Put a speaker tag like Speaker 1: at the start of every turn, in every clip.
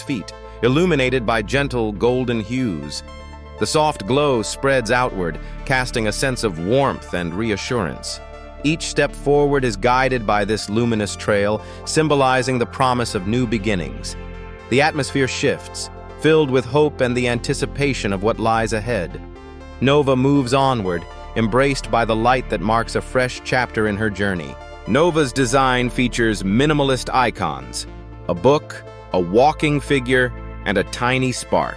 Speaker 1: feet, illuminated by gentle golden hues. The soft glow spreads outward, casting a sense of warmth and reassurance. Each step forward is guided by this luminous trail, symbolizing the promise of new beginnings. The atmosphere shifts, filled with hope and the anticipation of what lies ahead. Nova moves onward, embraced by the light that marks a fresh chapter in her journey. Nova's design features minimalist icons: a book, a walking figure, and a tiny spark.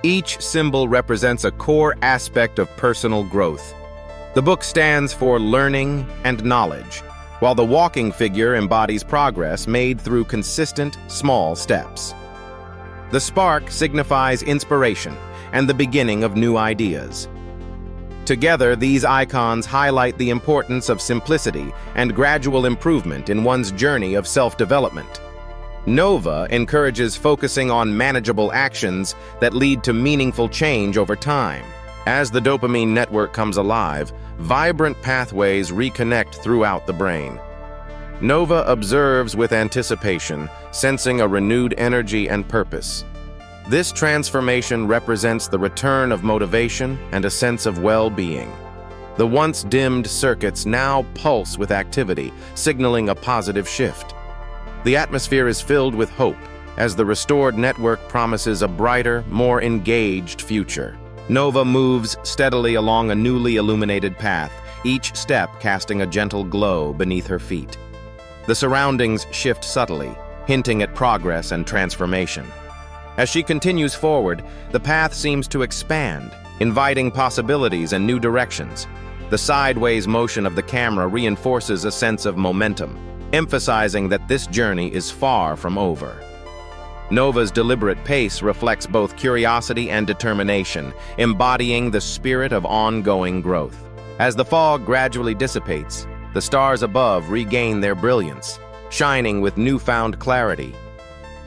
Speaker 1: Each symbol represents a core aspect of personal growth. The book stands for learning and knowledge, while the walking figure embodies progress made through consistent, small steps. The spark signifies inspiration and the beginning of new ideas. Together, these icons highlight the importance of simplicity and gradual improvement in one's journey of self-development. Nova encourages focusing on manageable actions that lead to meaningful change over time. As the dopamine network comes alive, vibrant pathways reconnect throughout the brain. Nova observes with anticipation, sensing a renewed energy and purpose. This transformation represents the return of motivation and a sense of well-being. The once dimmed circuits now pulse with activity, signaling a positive shift. The atmosphere is filled with hope, as the restored network promises a brighter, more engaged future. Nova moves steadily along a newly illuminated path, each step casting a gentle glow beneath her feet. The surroundings shift subtly, hinting at progress and transformation. As she continues forward, the path seems to expand, inviting possibilities and new directions. The sideways motion of the camera reinforces a sense of momentum, emphasizing that this journey is far from over. Nova's deliberate pace reflects both curiosity and determination, embodying the spirit of ongoing growth. As the fog gradually dissipates, the stars above regain their brilliance, shining with newfound clarity.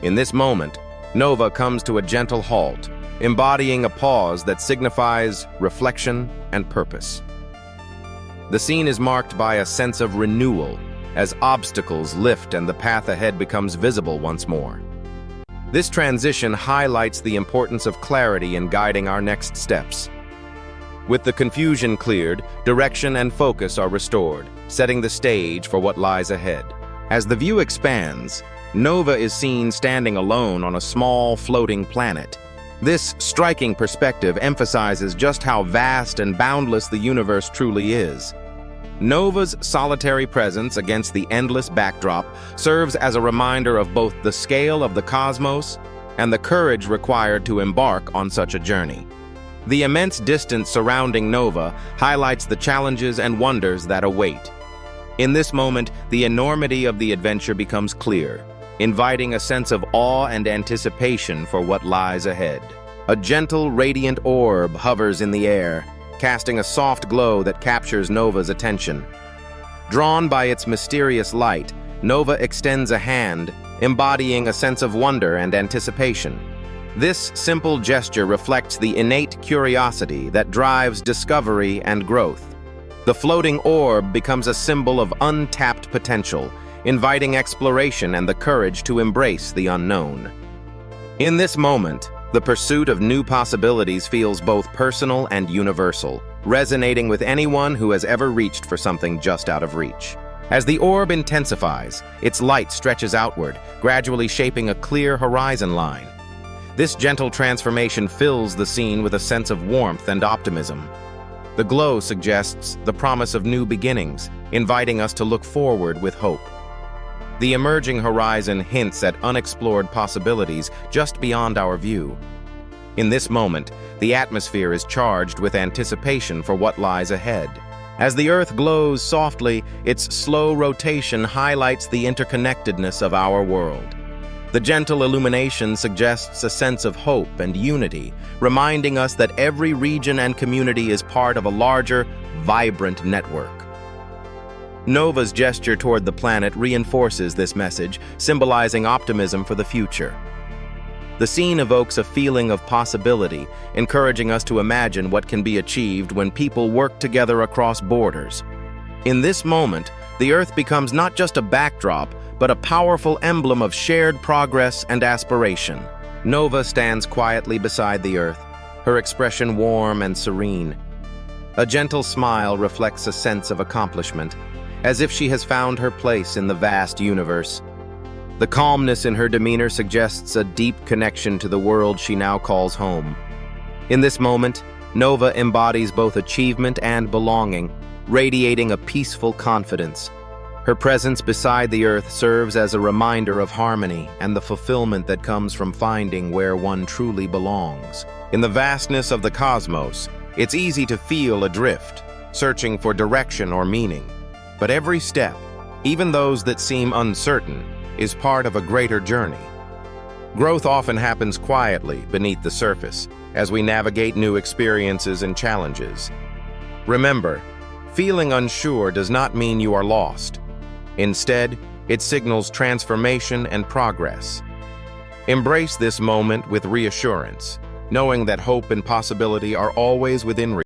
Speaker 1: In this moment, Nova comes to a gentle halt, embodying a pause that signifies reflection and purpose. The scene is marked by a sense of renewal, as obstacles lift and the path ahead becomes visible once more. This transition highlights the importance of clarity in guiding our next steps. With the confusion cleared, direction and focus are restored, setting the stage for what lies ahead. As the view expands, Nova is seen standing alone on a small, floating planet. This striking perspective emphasizes just how vast and boundless the universe truly is. Nova's solitary presence against the endless backdrop serves as a reminder of both the scale of the cosmos and the courage required to embark on such a journey. The immense distance surrounding Nova highlights the challenges and wonders that await. In this moment, the enormity of the adventure becomes clear, inviting a sense of awe and anticipation for what lies ahead. A gentle, radiant orb hovers in the air, casting a soft glow that captures Nova's attention. Drawn by its mysterious light, Nova extends a hand, embodying a sense of wonder and anticipation. This simple gesture reflects the innate curiosity that drives discovery and growth. The floating orb becomes a symbol of untapped potential, inviting exploration and the courage to embrace the unknown. In this moment, the pursuit of new possibilities feels both personal and universal, resonating with anyone who has ever reached for something just out of reach. As the orb intensifies, its light stretches outward, gradually shaping a clear horizon line. This gentle transformation fills the scene with a sense of warmth and optimism. The glow suggests the promise of new beginnings, inviting us to look forward with hope. The emerging horizon hints at unexplored possibilities just beyond our view. In this moment, the atmosphere is charged with anticipation for what lies ahead. As the Earth glows softly, its slow rotation highlights the interconnectedness of our world. The gentle illumination suggests a sense of hope and unity, reminding us that every region and community is part of a larger, vibrant network. Nova's gesture toward the planet reinforces this message, symbolizing optimism for the future. The scene evokes a feeling of possibility, encouraging us to imagine what can be achieved when people work together across borders. In this moment, the Earth becomes not just a backdrop, but a powerful emblem of shared progress and aspiration. Nova stands quietly beside the Earth, her expression warm and serene. A gentle smile reflects a sense of accomplishment, as if she has found her place in the vast universe. The calmness in her demeanor suggests a deep connection to the world she now calls home. In this moment, Nova embodies both achievement and belonging, radiating a peaceful confidence. Her presence beside the Earth serves as a reminder of harmony and the fulfillment that comes from finding where one truly belongs. In the vastness of the cosmos, it's easy to feel adrift, searching for direction or meaning. But every step, even those that seem uncertain, is part of a greater journey. Growth often happens quietly beneath the surface as we navigate new experiences and challenges. Remember, feeling unsure does not mean you are lost. Instead, it signals transformation and progress. Embrace this moment with reassurance, knowing that hope and possibility are always within reach.